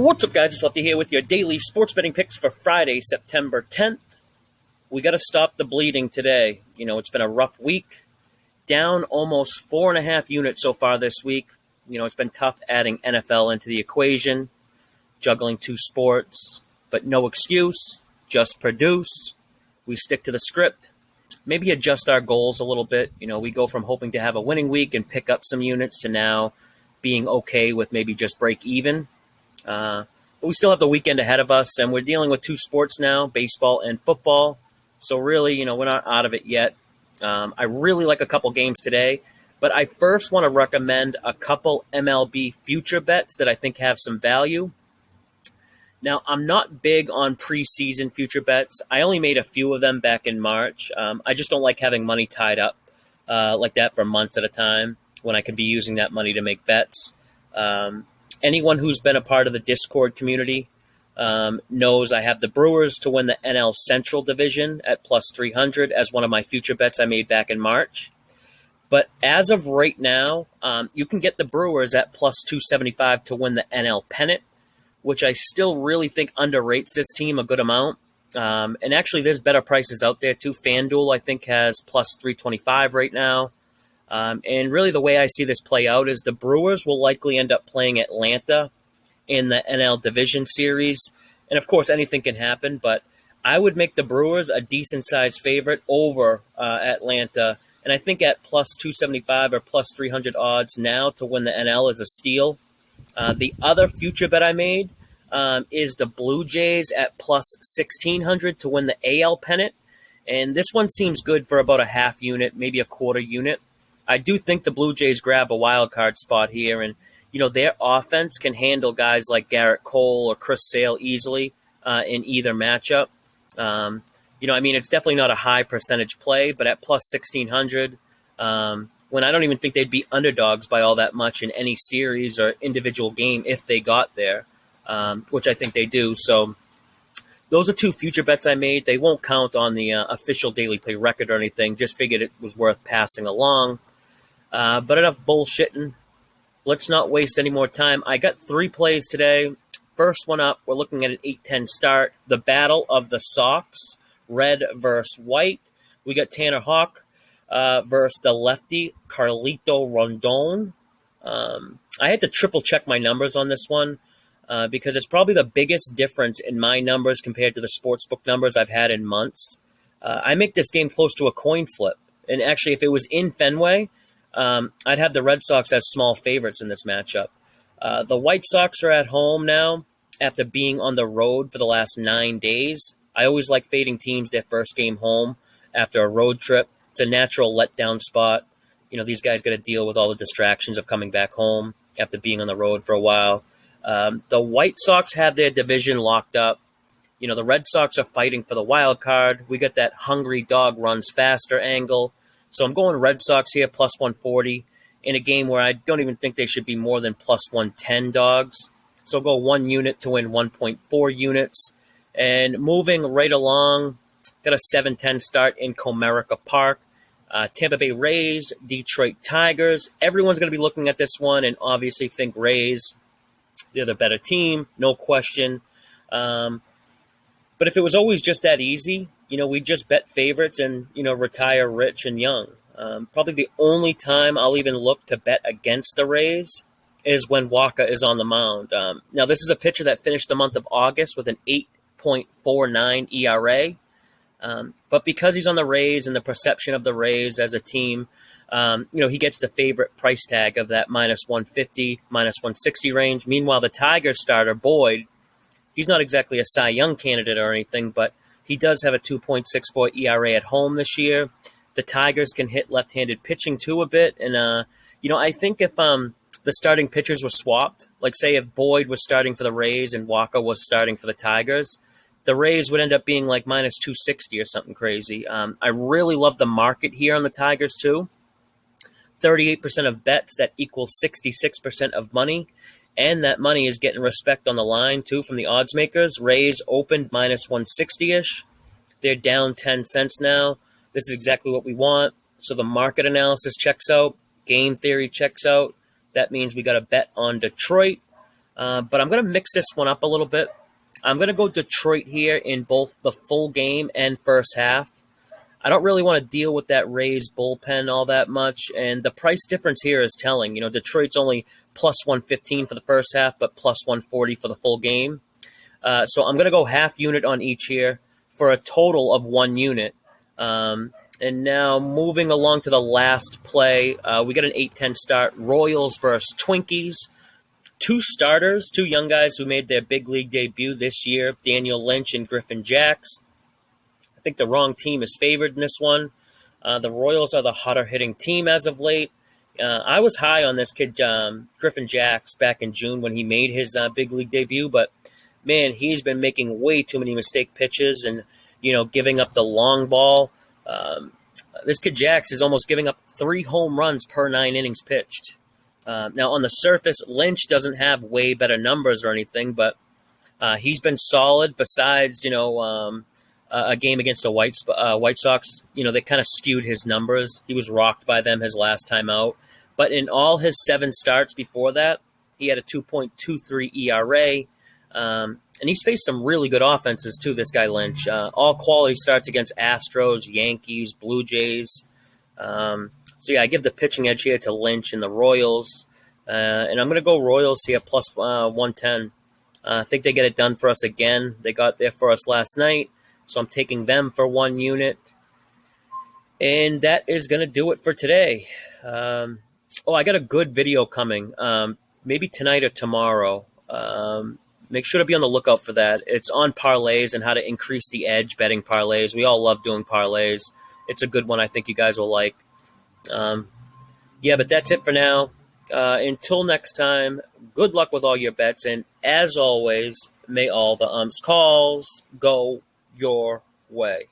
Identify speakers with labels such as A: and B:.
A: What's up, guys? It's Lefty here with your daily sports betting picks for Friday, September 10th. We got to stop the bleeding today. It's been a rough week. Down almost 4.5 units so far this week. It's been tough adding NFL into the equation, juggling two sports, but no excuse, just produce. We stick to the script. Maybe adjust our goals a little bit. We go from hoping to have a winning week and pick up some units to now being okay with maybe just break even. But we still have the weekend ahead of us, and we're dealing with two sports now, baseball and football. So really, we're not out of it yet. I really like a couple games today, but I first want to recommend a couple MLB Future Bets that I think have some value. Now, I'm not big on preseason Future Bets. I only made a few of them back in March. I just don't like having money tied up like that for months at a time when I could be using that money to make bets. Anyone who's been a part of the Discord community knows I have the Brewers to win the NL Central Division at plus 300 as one of my future bets I made back in March. But as of right now, you can get the Brewers at plus 275 to win the NL Pennant, which I still really think underrates this team a good amount. And actually, there's better prices out there too. FanDuel, I think, has plus 325 right now. And really the way I see this play out is the Brewers will likely end up playing Atlanta in the NL Division Series. And, of course, anything can happen, but I would make the Brewers a decent-sized favorite over Atlanta. And I think at plus 275 or plus 300 odds now to win the NL is a steal. The other future bet I made is the Blue Jays at plus 1,600 to win the AL pennant. And this one seems good for about a half unit, maybe a quarter unit. I do think the Blue Jays grab a wild card spot here, and their offense can handle guys like Garrett Cole or Chris Sale easily in either matchup. It's definitely not a high percentage play, but at plus 1,600, when I don't even think they'd be underdogs by all that much in any series or individual game if they got there, which I think they do. So those are two future bets I made. They won't count on the official daily play record or anything. Just figured it was worth passing along. But enough bullshitting. Let's not waste any more time. I got 3 plays today. First one up, we're looking at an 8-10 start. The Battle of the Sox, red versus white. We got Tanner Houck versus the lefty Carlito Rondon. I had to triple check my numbers on this one because it's probably the biggest difference in my numbers compared to the sportsbook numbers I've had in months. I make this game close to a coin flip. And actually, if it was in Fenway, I'd have the Red Sox as small favorites in this matchup. The White Sox are at home now after being on the road for the last 9 days. I always like fading teams their first game home after a road trip. It's a natural letdown spot. These guys got to deal with all the distractions of coming back home after being on the road for a while. The White Sox have their division locked up. The Red Sox are fighting for the wild card. We got that hungry dog runs faster angle. So I'm going Red Sox here, plus 140, in a game where I don't even think they should be more than plus 110 dogs. So I'll go 1 unit to win 1.4 units. And moving right along, got a 7-10 start in Comerica Park. Tampa Bay Rays, Detroit Tigers. Everyone's going to be looking at this one and obviously think Rays. They're the better team, no question. But if it was always just that easy, we just bet favorites and, retire rich and young. Probably the only time I'll even look to bet against the Rays is when Walker is on the mound. Now, this is a pitcher that finished the month of August with an 8.49 ERA. But because he's on the Rays and the perception of the Rays as a team, he gets the favorite price tag of that minus 150, minus 160 range. Meanwhile, the Tigers starter, Boyd, he's not exactly a Cy Young candidate or anything, but he does have a 2.64 ERA at home this year. The Tigers can hit left-handed pitching too a bit. And, I think if the starting pitchers were swapped, like say if Boyd was starting for the Rays and Walker was starting for the Tigers, the Rays would end up being like minus 260 or something crazy. I really love the market here on the Tigers too. 38% of bets, that equals 66% of money. And that money is getting respect on the line, too, from the odds makers. Rays opened minus 160-ish. They're down 10 cents now. This is exactly what we want. So the market analysis checks out. Game theory checks out. That means we got to bet on Detroit. But I'm going to mix this one up a little bit. I'm going to go Detroit here in both the full game and first half. I don't really want to deal with that Rays bullpen all that much, and the price difference here is telling. Detroit's only plus 115 for the first half, but plus 140 for the full game. So I'm going to go half unit on each here for a total of 1 unit. And now moving along to the last play, we got an 8-10 start. Royals versus Twinkies. 2 starters, 2 young guys who made their big league debut this year, Daniel Lynch and Griffin Jacks. I think the wrong team is favored in this one. The Royals are the hotter hitting team as of late. I was high on this kid, Griffin Jacks, back in June when he made his big league debut, but man, he's been making way too many mistake pitches and, giving up the long ball. This kid Jacks is almost giving up 3 home runs per 9 innings pitched. Now, on the surface, Lynch doesn't have way better numbers or anything, but he's been solid besides, a game against the White Sox. They kind of skewed his numbers. He was rocked by them his last time out. But in all his 7 starts before that, he had a 2.23 ERA. And he's faced some really good offenses, too, this guy Lynch. All quality starts against Astros, Yankees, Blue Jays. So, yeah, I give the pitching edge here to Lynch and the Royals. And I'm going to go Royals here plus 110. I think they get it done for us again. They got there for us last night. So I'm taking them for 1 unit. And that is going to do it for today. I got a good video coming. Maybe tonight or tomorrow. Make sure to be on the lookout for that. It's on parlays and how to increase the edge betting parlays. We all love doing parlays. It's a good one I think you guys will like. But that's it for now. Until next time, good luck with all your bets. And as always, may all the calls go your way.